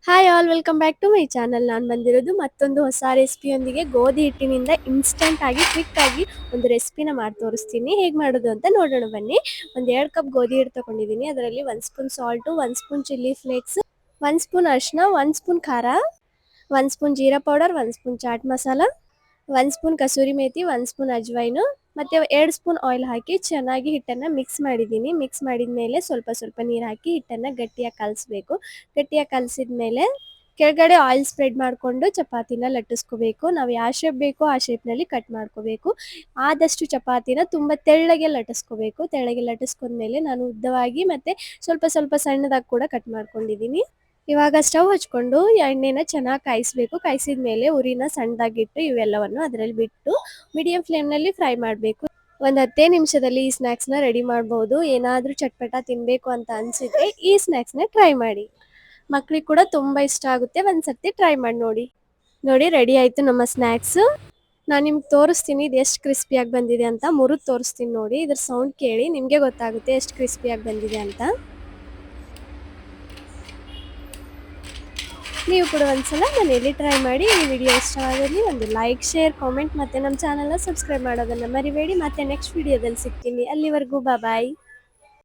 Hi all welcome back to my channel. ನಾನು ಬಂದಿರೋದು ಮತ್ತೊಂದು ಹೊಸ ರೆಸಿಪಿಯೊಂದಿಗೆ. ಗೋಧಿ ಹಿಟ್ಟಿನಿಂದ ಇನ್ಸ್ಟಂಟ್ ಆಗಿ ಕ್ವಿಕ್ ಆಗಿ ಒಂದು ರೆಸಿಪಿನ ಮಾಡಿ ತೋರಿಸ್ತೀನಿ. ಹೇಗೆ ಮಾಡೋದು ಅಂತ ನೋಡೋಣ ಬನ್ನಿ. ಒಂದು 2 ಕಪ್ ಗೋಧಿ ಹಿಟ್ಟು ತಗೊಂಡಿದ್ದೀನಿ. ಅದರಲ್ಲಿ 1 spoon salt, 1 spoon chilli flakes, 1 spoon ಅರಿಶಿನ, 1 ಸ್ಪೂನ್ ಖಾರ, 1 ಸ್ಪೂನ್ ಜೀರಾ powder, 1 spoon chaat masala, 1 spoon ಕಸೂರಿ ಮೇಥಿ, 1 ಸ್ಪೂನ್ ಅಜ್ವೈನು ಮತ್ತು 2 ಸ್ಪೂನ್ ಆಯಿಲ್ ಹಾಕಿ ಚೆನ್ನಾಗಿ ಹಿಟ್ಟನ್ನು ಮಿಕ್ಸ್ ಮಾಡಿದ್ದೀನಿ. ಮಿಕ್ಸ್ ಮಾಡಿದ ಮೇಲೆ ಸ್ವಲ್ಪ ಸ್ವಲ್ಪ ನೀರು ಹಾಕಿ ಹಿಟ್ಟನ್ನು ಗಟ್ಟಿಯಾಗಿ ಕಲಿಸ್ಬೇಕು. ಗಟ್ಟಿಯಾಗಿ ಕಲಸಿದ ಮೇಲೆ ಕೆಳಗಡೆ ಆಯಿಲ್ ಸ್ಪ್ರೆಡ್ ಮಾಡಿಕೊಂಡು ಚಪಾತಿನ ಲಟ್ಟಿಸ್ಕೋಬೇಕು. ನಾವು ಯಾವ ಶೇಪ್ ಬೇಕೋ ಆ ಶೇಪ್ನಲ್ಲಿ ಕಟ್ ಮಾಡ್ಕೋಬೇಕು. ಆದಷ್ಟು ಚಪಾತಿನ ತುಂಬ ತೆಳ್ಳಗೆ ಲಟ್ಟಿಸ್ಕೋಬೇಕು. ತೆಳ್ಳಗೆ ಲಟ್ಟಿಸ್ಕೊಂಡ್ಮೇಲೆ ನಾನು ಉದ್ದವಾಗಿ ಮತ್ತು ಸ್ವಲ್ಪ ಸ್ವಲ್ಪ ಸಣ್ಣದಾಗಿ ಕೂಡ ಕಟ್ ಮಾಡ್ಕೊಂಡಿದ್ದೀನಿ. ಇವಾಗ ಸ್ಟವ್ ಹಚ್ಕೊಂಡು ಎಣ್ಣೆನ ಚೆನ್ನಾಗಿ ಕಾಯಿಸಬೇಕು. ಕಾಯಿಸಿದ ಮೇಲೆ ಉರಿನ ಸಣ್ಣದಾಗಿಟ್ಟು ಇವೆಲ್ಲವನ್ನು ಅದರಲ್ಲಿ ಬಿಟ್ಟು ಮೀಡಿಯಂ ಫ್ಲೇಮ್ನಲ್ಲಿ ಫ್ರೈ ಮಾಡಬೇಕು. ಒಂದು 10 ನಿಮಿಷದಲ್ಲಿ ಈ ಸ್ನ್ಯಾಕ್ಸ್ನ ರೆಡಿ ಮಾಡ್ಬೋದು. ಏನಾದರೂ ಚಟ್ಪಟ ತಿನ್ನಬೇಕು ಅಂತ ಅನಿಸಿದ್ರೆ ಈ ಸ್ನ್ಯಾಕ್ಸ್ನ ಟ್ರೈ ಮಾಡಿ. ಮಕ್ಕಳಿಗೆ ಕೂಡ ತುಂಬ ಇಷ್ಟ ಆಗುತ್ತೆ. ಒಂದು ಸರ್ತಿ ಟ್ರೈ ಮಾಡಿ ನೋಡಿ. ನೋಡಿ ರೆಡಿ ಆಯಿತು ನಮ್ಮ ಸ್ನ್ಯಾಕ್ಸು. ನಾನು ನಿಮ್ಗೆ ತೋರಿಸ್ತೀನಿ ಇದು ಎಷ್ಟು ಕ್ರಿಸ್ಪಿಯಾಗಿ ಬಂದಿದೆ ಅಂತ. ಮುರಿದು ತೋರಿಸ್ತೀನಿ ನೋಡಿ. ಇದ್ರ ಸೌಂಡ್ ಕೇಳಿ ನಿಮಗೆ ಗೊತ್ತಾಗುತ್ತೆ ಎಷ್ಟು ಕ್ರಿಸ್ಪಿಯಾಗಿ ಬಂದಿದೆ ಅಂತ. ನೀವು ಕೂಡ ಒಂದ್ಸಲ ಮನೆಯಲ್ಲಿ ಟ್ರೈ ಮಾಡಿ. ಈ ವಿಡಿಯೋ ಇಷ್ಟವಾದಲ್ಲಿ ಒಂದು ಲೈಕ್, ಶೇರ್, ಕಾಮೆಂಟ್ ಮತ್ತು ನಮ್ಮ ಚಾನಲ್ನ ಸಬ್ಸ್ಕ್ರೈಬ್ ಮಾಡೋದನ್ನು ಮರಿಬೇಡಿ. ಮತ್ತೆ ನೆಕ್ಸ್ಟ್ ವಿಡಿಯೋದಲ್ಲಿ ಸಿಗ್ತೀನಿ. ಅಲ್ಲಿವರೆಗೂ ಬಾಯ್.